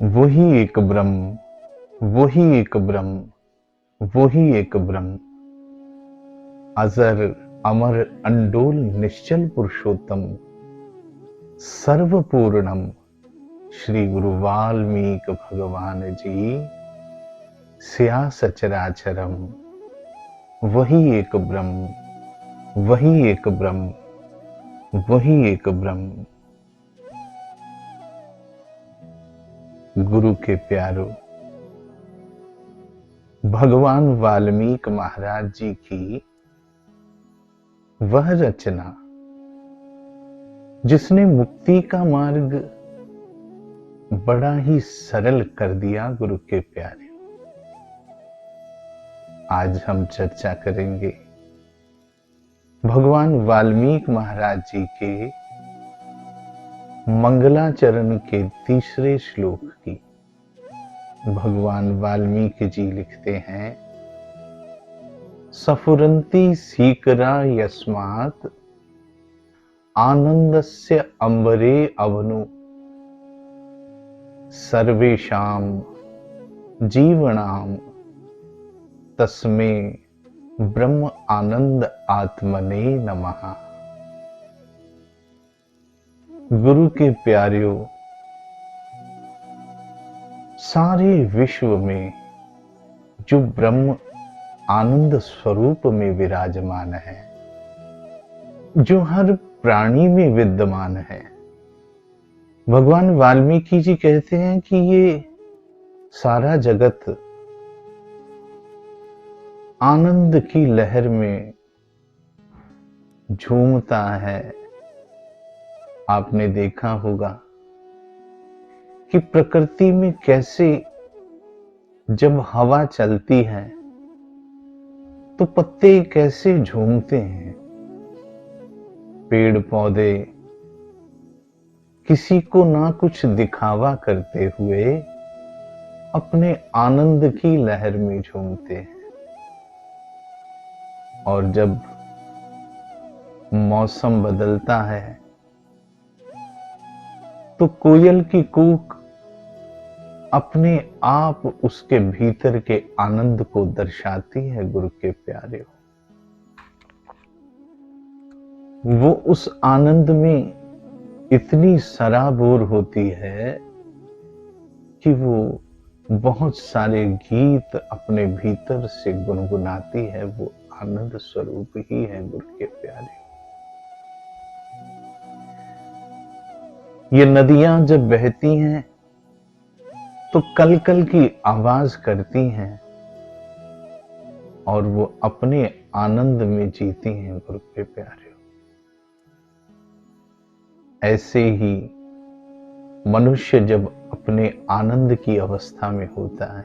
वही एक ब्रह्म, वही एक ब्रह्म, वही एक ब्रह्म, अजर अमर अंडोल निश्चल पुरुषोत्तम, सर्वपूर्णम श्री गुरु वाल्मीकि भगवान जी स्या सचराचरम। वही एक ब्रह्म, वही एक ब्रह्म, वही एक ब्रह्म। गुरु के प्यारो, भगवान वाल्मीकि महाराज जी की वह रचना जिसने मुक्ति का मार्ग बड़ा ही सरल कर दिया, गुरु के प्यारे, आज हम चर्चा करेंगे भगवान वाल्मीकि महाराज जी के मंगलाचरण के तीसरे श्लोक की। भगवान वाल्मीकि जी लिखते हैं, सफुरंती सीकरा यस्मात् आनंदस्य अंबरे अवनु, सर्वेषां जीवनाम तस्मे ब्रह्म आनंद आत्मने नमः। गुरु के प्यारियों, सारे विश्व में जो ब्रह्म आनंद स्वरूप में विराजमान है, जो हर प्राणी में विद्यमान है, भगवान वाल्मीकि जी कहते हैं कि ये सारा जगत आनंद की लहर में झूमता है। आपने देखा होगा कि प्रकृति में कैसे जब हवा चलती है तो पत्ते कैसे झूमते हैं, पेड़ पौधे किसी को ना कुछ दिखावा करते हुए अपने आनंद की लहर में झूमते हैं। और जब मौसम बदलता है तो कोयल की कूक अपने आप उसके भीतर के आनंद को दर्शाती है। गुरु के प्यारे हो, वो उस आनंद में इतनी सराबोर होती है कि वो बहुत सारे गीत अपने भीतर से गुनगुनाती है। वो आनंद स्वरूप ही है। गुरु के प्यारे, ये नदियां जब बहती हैं तो कल कल की आवाज करती हैं और वो अपने आनंद में जीती हैं। गुरु के प्यारे, ऐसे ही मनुष्य जब अपने आनंद की अवस्था में होता है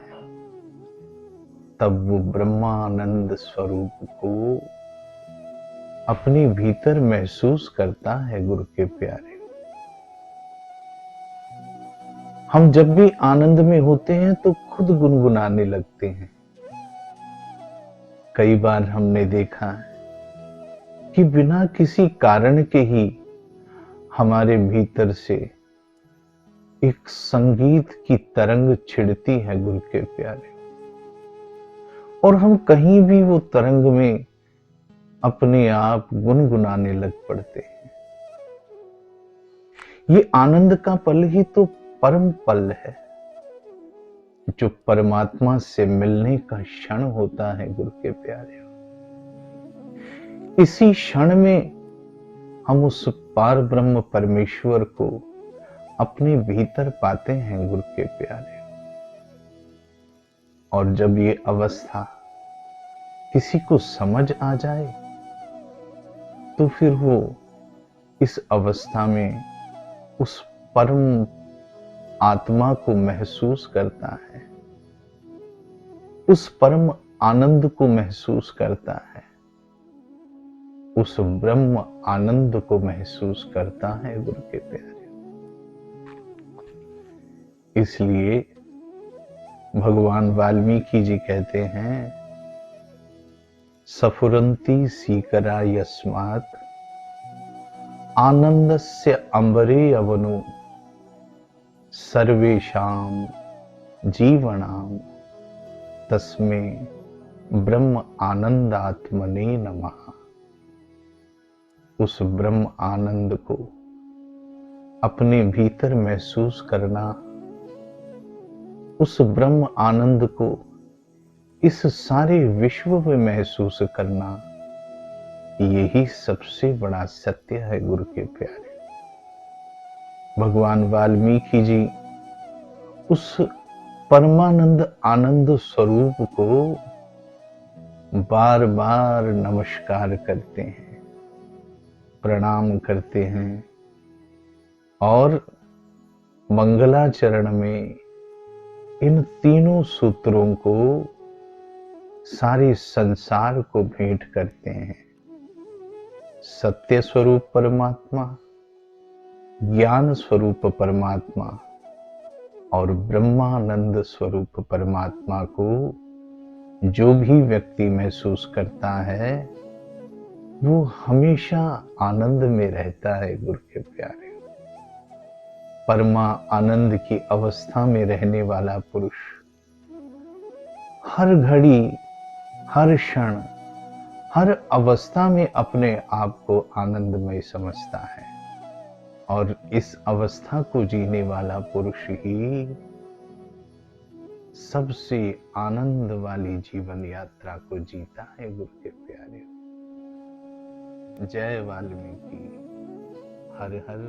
तब वो ब्रह्मानंद स्वरूप को अपने भीतर महसूस करता है। गुरु के प्यारे, हम जब भी आनंद में होते हैं तो खुद गुनगुनाने लगते हैं। कई बार हमने देखा है कि बिना किसी कारण के ही हमारे भीतर से एक संगीत की तरंग छिड़ती है। गुरु के प्यारे, और हम कहीं भी वो तरंग में अपने आप गुनगुनाने लग पड़ते हैं। ये आनंद का पल ही तो परम पल है, जो परमात्मा से मिलने का क्षण होता है। गुरु के प्यारे, इसी क्षण में हम उस पार ब्रह्म परमेश्वर को अपने भीतर पाते हैं। गुरु के प्यारे, और जब ये अवस्था किसी को समझ आ जाए तो फिर वो इस अवस्था में उस परम आत्मा को महसूस करता है, उस परम आनंद को महसूस करता है, उस ब्रह्म आनंद को महसूस करता है। गुरु के प्यारे, इसलिए भगवान वाल्मीकि जी कहते हैं, सफुरंती सीकरा यस्मात् आनंदस्य अंबरे अवनु, सर्वेषां जीवनां तस्मै ब्रह्म आनंदात्मने नमः। उस ब्रह्म आनंद को अपने भीतर महसूस करना, उस ब्रह्म आनंद को इस सारे विश्व में महसूस करना, यही सबसे बड़ा सत्य है गुरु के प्यारे। भगवान वाल्मीकि जी उस परमानंद आनंद स्वरूप को बार बार नमस्कार करते हैं, प्रणाम करते हैं और मंगलाचरण में इन तीनों सूत्रों को सारे संसार को भेंट करते हैं। सत्य स्वरूप परमात्मा, ज्ञान स्वरूप परमात्मा और ब्रह्मानंद स्वरूप परमात्मा को जो भी व्यक्ति महसूस करता है वो हमेशा आनंद में रहता है गुरु के प्यारे। परमा आनंद की अवस्था में रहने वाला पुरुष हर घड़ी, हर क्षण, हर अवस्था में अपने आप को आनंदमय समझता है और इस अवस्था को जीने वाला पुरुष ही सबसे आनंद वाली जीवन यात्रा को जीता है गुरु के प्यारे। जय वाल्मीकि, हर हर